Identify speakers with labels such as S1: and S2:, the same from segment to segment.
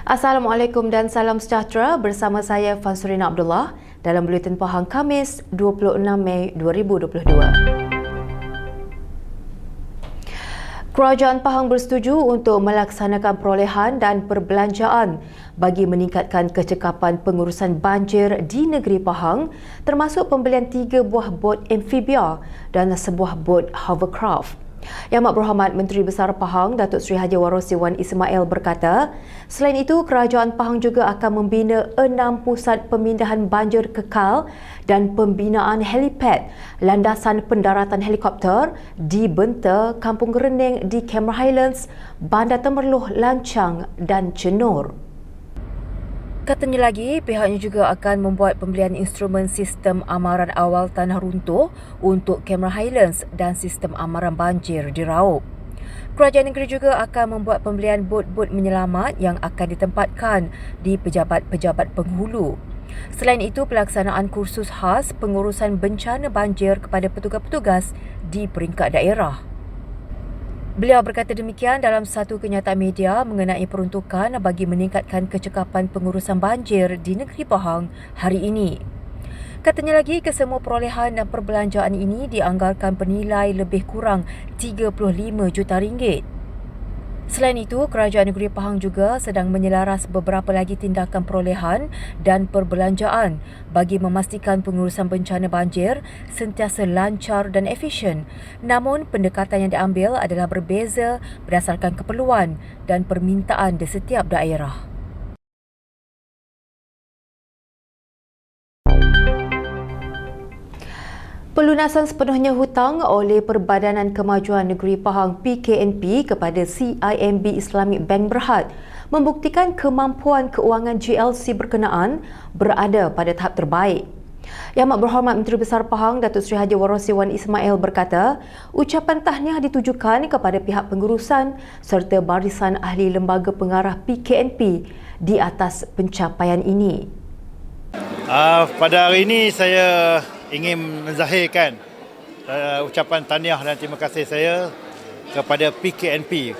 S1: Assalamualaikum dan salam sejahtera, bersama saya Fansurina Abdullah dalam Buletin Pahang Khamis 26 Mei 2022. Kerajaan Pahang bersetuju untuk melaksanakan perolehan dan perbelanjaan bagi meningkatkan kecekapan pengurusan banjir di negeri Pahang, termasuk pembelian 3 buah bot amfibia dan sebuah bot hovercraft. Yang Amat Berhormat Menteri Besar Pahang Datuk Seri Haji Warosi Wan Ismail berkata, selain itu Kerajaan Pahang juga akan membina 6 pusat pemindahan banjir kekal dan pembinaan helipad landasan pendaratan helikopter di Benta, Kampung Gerening di Cameron Highlands, Bandar Temerloh, Lancang dan Cenur. Katanya lagi, pihaknya juga akan membuat pembelian instrumen sistem amaran awal tanah runtuh untuk Cameron Highlands dan sistem amaran banjir di Raub. Kerajaan negeri juga akan membuat pembelian bot-bot menyelamat yang akan ditempatkan di pejabat-pejabat penghulu. Selain itu, pelaksanaan kursus khas pengurusan bencana banjir kepada petugas-petugas di peringkat daerah. Beliau berkata demikian dalam satu kenyataan media mengenai peruntukan bagi meningkatkan kecekapan pengurusan banjir di negeri Pahang hari ini. Katanya lagi, kesemua perolehan dan perbelanjaan ini dianggarkan bernilai lebih kurang 35 juta ringgit. Selain itu, Kerajaan Negeri Pahang juga sedang menyelaras beberapa lagi tindakan perolehan dan perbelanjaan bagi memastikan pengurusan bencana banjir sentiasa lancar dan efisien. Namun, pendekatan yang diambil adalah berbeza berdasarkan keperluan dan permintaan di setiap daerah. Pelunasan sepenuhnya hutang oleh Perbadanan Kemajuan Negeri Pahang PKNP kepada CIMB Islamic Bank Berhad membuktikan kemampuan keuangan GLC berkenaan berada pada tahap terbaik. Yang Amat Berhormat Menteri Besar Pahang Datuk Seri Haji Warosi Wan Ismail berkata, ucapan tahniah ditujukan kepada pihak pengurusan serta barisan ahli lembaga pengarah PKNP di atas pencapaian ini.
S2: Pada hari ini saya ingin menzahirkan ucapan tahniah dan terima kasih saya kepada PKNP.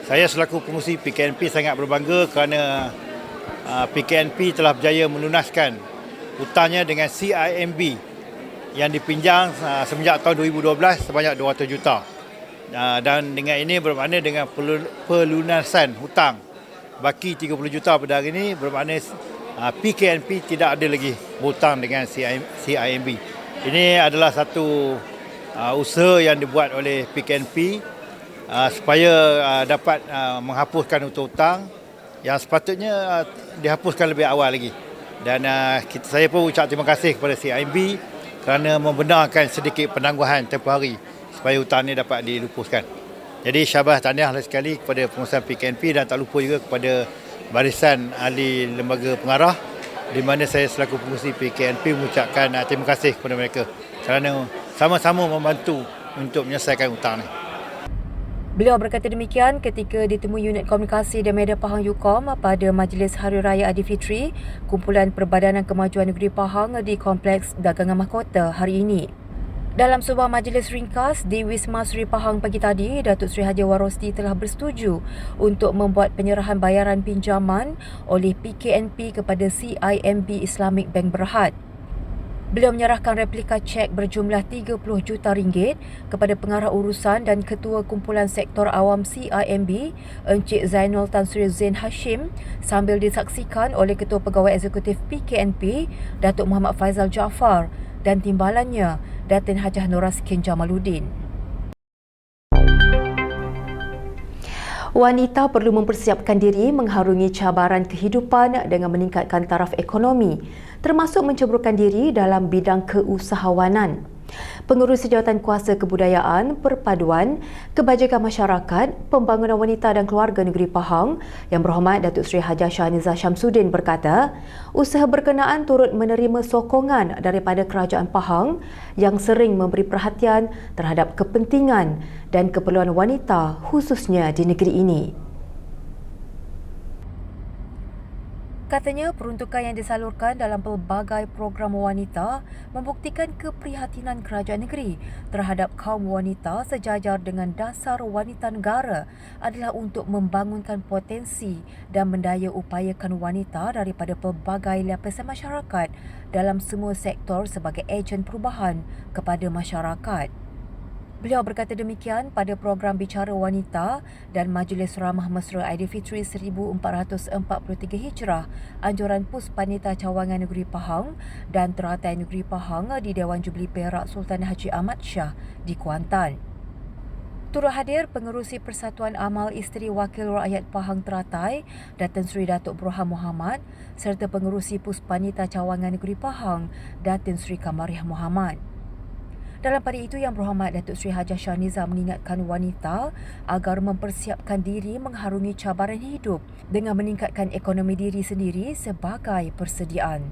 S2: Saya selaku pengurusi PKNP sangat berbangga kerana PKNP telah berjaya melunaskan hutangnya dengan CIMB yang dipinjam semenjak tahun 2012 sebanyak 200 juta. Dan dengan ini bermakna dengan pelunasan hutang baki 30 juta pada hari ini bermakna PKNP tidak ada lagi berhutang dengan CIMB. Ini adalah satu usaha yang dibuat oleh PKNP supaya dapat menghapuskan hutang yang sepatutnya dihapuskan lebih awal lagi. Dan saya pun ucap terima kasih kepada CIMB kerana membenarkan sedikit penangguhan tempoh hari supaya hutang ini dapat dilupuskan. Jadi syabas tahniah sekali kepada pengurusan PKNP dan tak lupa juga kepada barisan ahli lembaga pengarah di mana saya selaku pengurusi PKNP mengucapkan terima kasih kepada mereka kerana sama-sama membantu untuk menyelesaikan hutang ini.
S1: Beliau berkata demikian ketika ditemui Unit Komunikasi dan Media Pahang UKOM pada Majlis Hari Raya Aidilfitri Kumpulan Perbadanan Kemajuan Negeri Pahang di Kompleks Dagangan Mahkota hari ini. Dalam sebuah majlis ringkas di Wisma Seri Pahang pagi tadi, Datuk Seri Haji Warosi telah bersetuju untuk membuat penyerahan bayaran pinjaman oleh PKNP kepada CIMB Islamic Bank Berhad. Beliau menyerahkan replika cek berjumlah 30 juta ringgit kepada pengarah urusan dan Ketua Kumpulan Sektor Awam CIMB, Encik Zainul Tan Sri Zain Hashim, sambil disaksikan oleh Ketua Pegawai Eksekutif PKNP, Datuk Muhammad Faizal Jaafar dan timbalannya, Datin Hajah Noraskin Jamaluddin. Wanita perlu mempersiapkan diri mengharungi cabaran kehidupan dengan meningkatkan taraf ekonomi, termasuk menceburkan diri dalam bidang keusahawanan. Pengurusi Jawatan Kuasa Kebudayaan, Perpaduan, Kebajikan Masyarakat, Pembangunan Wanita dan Keluarga Negeri Pahang, Yang Berhormat Datuk Seri Hajah Shahniza Syamsuddin berkata, usaha berkenaan turut menerima sokongan daripada Kerajaan Pahang yang sering memberi perhatian terhadap kepentingan dan keperluan wanita khususnya di negeri ini. Katanya peruntukan yang disalurkan dalam pelbagai program wanita membuktikan keprihatinan kerajaan negeri terhadap kaum wanita sejajar dengan dasar wanita negara adalah untuk membangunkan potensi dan mendaya upayakan wanita daripada pelbagai lapisan masyarakat dalam semua sektor sebagai ejen perubahan kepada masyarakat. Beliau berkata demikian pada program Bicara Wanita dan Majlis Ramah Mesra Aidilfitri 1443 Hijrah Anjuran Puspanita Cawangan Negeri Pahang dan Teratai Negeri Pahang di Dewan Jubli Perak Sultan Haji Ahmad Shah di Kuantan. Turut hadir Pengerusi Persatuan Amal Isteri Wakil Rakyat Pahang Teratai, Datin Seri Datuk Burhan Muhammad serta Pengerusi Puspanita Cawangan Negeri Pahang, Datin Seri Kamariah Muhammad. Dalam pada itu, Yang Berhormat Datuk Seri Hajah Shahniza mengingatkan wanita agar mempersiapkan diri mengharungi cabaran hidup dengan meningkatkan ekonomi diri sendiri sebagai persediaan.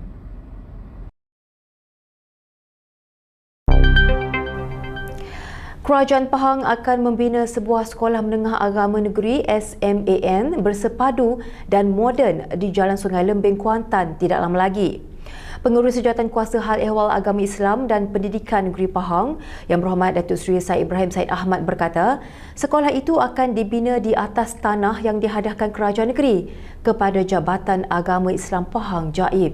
S1: Kerajaan Pahang akan membina sebuah sekolah menengah agama negeri SMAN bersepadu dan moden di Jalan Sungai Lembing, Kuantan tidak lama lagi. Pengurusi Jawatankuasa Hal Ehwal Agama Islam dan Pendidikan Negeri Pahang, Yang Berhormat Datuk Seri Said Ibrahim Said Ahmad berkata, sekolah itu akan dibina di atas tanah yang dihadahkan kerajaan negeri kepada Jabatan Agama Islam Pahang JAIP.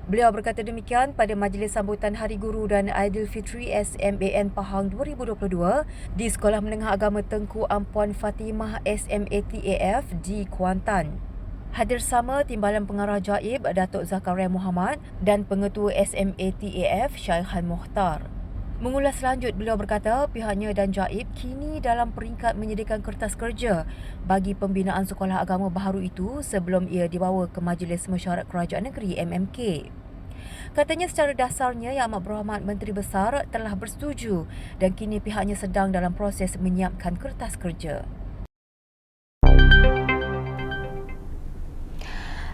S1: Beliau berkata demikian pada Majlis Sambutan Hari Guru dan Aidilfitri SMAN Pahang 2022 di Sekolah Menengah Agama Tengku Ampuan Fatimah SMATAF di Kuantan. Hadir sama Timbalan Pengarah JAIP Datuk Zakaria Muhammad dan Pengetua SMATAF Syaihan Mohtar. Mengulas lanjut, beliau berkata pihaknya dan JAIP kini dalam peringkat menyediakan kertas kerja bagi pembinaan sekolah agama baharu itu sebelum ia dibawa ke Majlis Mesyuarat Kerajaan Negeri MMK. Katanya secara dasarnya Yang Amat Berhormat Menteri Besar telah bersetuju dan kini pihaknya sedang dalam proses menyiapkan kertas kerja.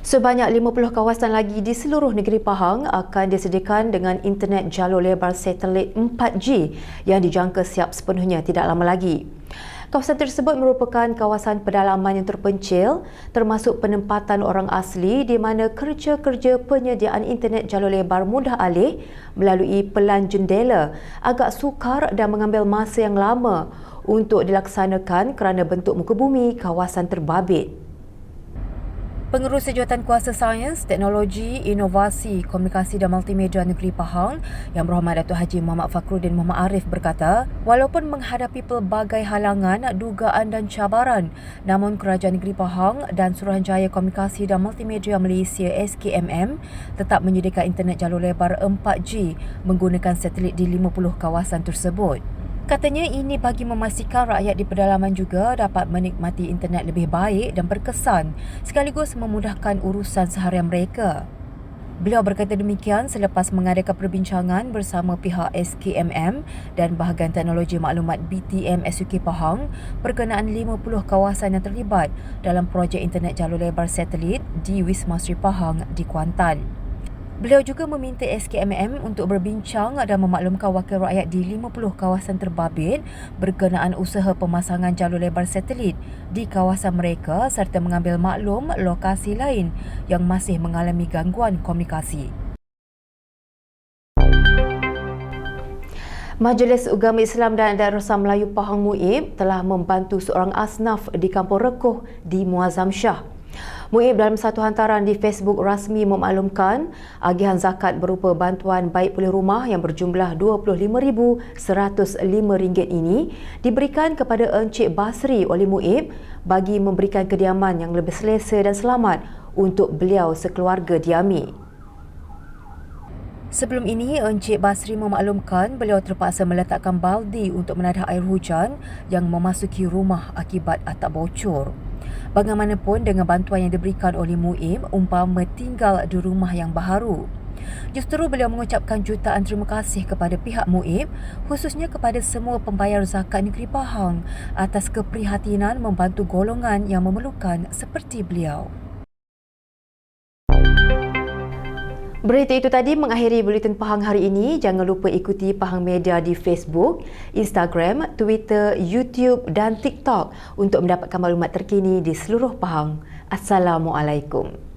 S1: Sebanyak 50 kawasan lagi di seluruh negeri Pahang akan disediakan dengan internet jalur lebar satelit 4G yang dijangka siap sepenuhnya tidak lama lagi. Kawasan tersebut merupakan kawasan pedalaman yang terpencil termasuk penempatan orang asli di mana kerja-kerja penyediaan internet jalur lebar mudah alih melalui pelan jendela agak sukar dan mengambil masa yang lama untuk dilaksanakan kerana bentuk muka bumi kawasan terbabit. Pengerusi Jawatankuasa Sains, Teknologi, Inovasi, Komunikasi dan Multimedia Negeri Pahang, Yang Berhormat Datuk Haji Muhammad Fakhruddin Muhammad Arif berkata, walaupun menghadapi pelbagai halangan, dugaan dan cabaran, namun Kerajaan Negeri Pahang dan Suruhanjaya Komunikasi dan Multimedia Malaysia SKMM tetap menyediakan internet jalur lebar 4G menggunakan satelit di 50 kawasan tersebut. Katanya ini bagi memastikan rakyat di pedalaman juga dapat menikmati internet lebih baik dan berkesan sekaligus memudahkan urusan seharian mereka. Beliau berkata demikian selepas mengadakan perbincangan bersama pihak SKMM dan Bahagian Teknologi Maklumat BTM SUK Pahang berkenaan 50 kawasan yang terlibat dalam projek internet jalur lebar satelit di Wisma Sri Pahang di Kuantan. Beliau juga meminta SKMM untuk berbincang dan memaklumkan wakil rakyat di 50 kawasan terbabit berkenaan usaha pemasangan jalur lebar satelit di kawasan mereka serta mengambil maklum lokasi lain yang masih mengalami gangguan komunikasi. Majlis Agama Islam dan Darussalam Melayu Pahang MUIB telah membantu seorang asnaf di Kampung Rekoh di Muazzam Shah. MUIB dalam satu hantaran di Facebook rasmi memaklumkan agihan zakat berupa bantuan baik pulih rumah yang berjumlah RM25,105 ini diberikan kepada Encik Basri oleh MUIB bagi memberikan kediaman yang lebih selesa dan selamat untuk beliau sekeluarga diami. Sebelum ini, Encik Basri memaklumkan beliau terpaksa meletakkan baldi untuk menadah air hujan yang memasuki rumah akibat atap bocor. Bagaimanapun dengan bantuan yang diberikan oleh MUIB umpama tinggal di rumah yang baharu. Justru beliau mengucapkan jutaan terima kasih kepada pihak MUIB khususnya kepada semua pembayar zakat negeri Pahang atas keprihatinan membantu golongan yang memerlukan seperti beliau. Berita itu tadi mengakhiri Buletin Pahang hari ini. Jangan lupa ikuti Pahang Media di Facebook, Instagram, Twitter, YouTube dan TikTok untuk mendapatkan maklumat terkini di seluruh Pahang. Assalamualaikum.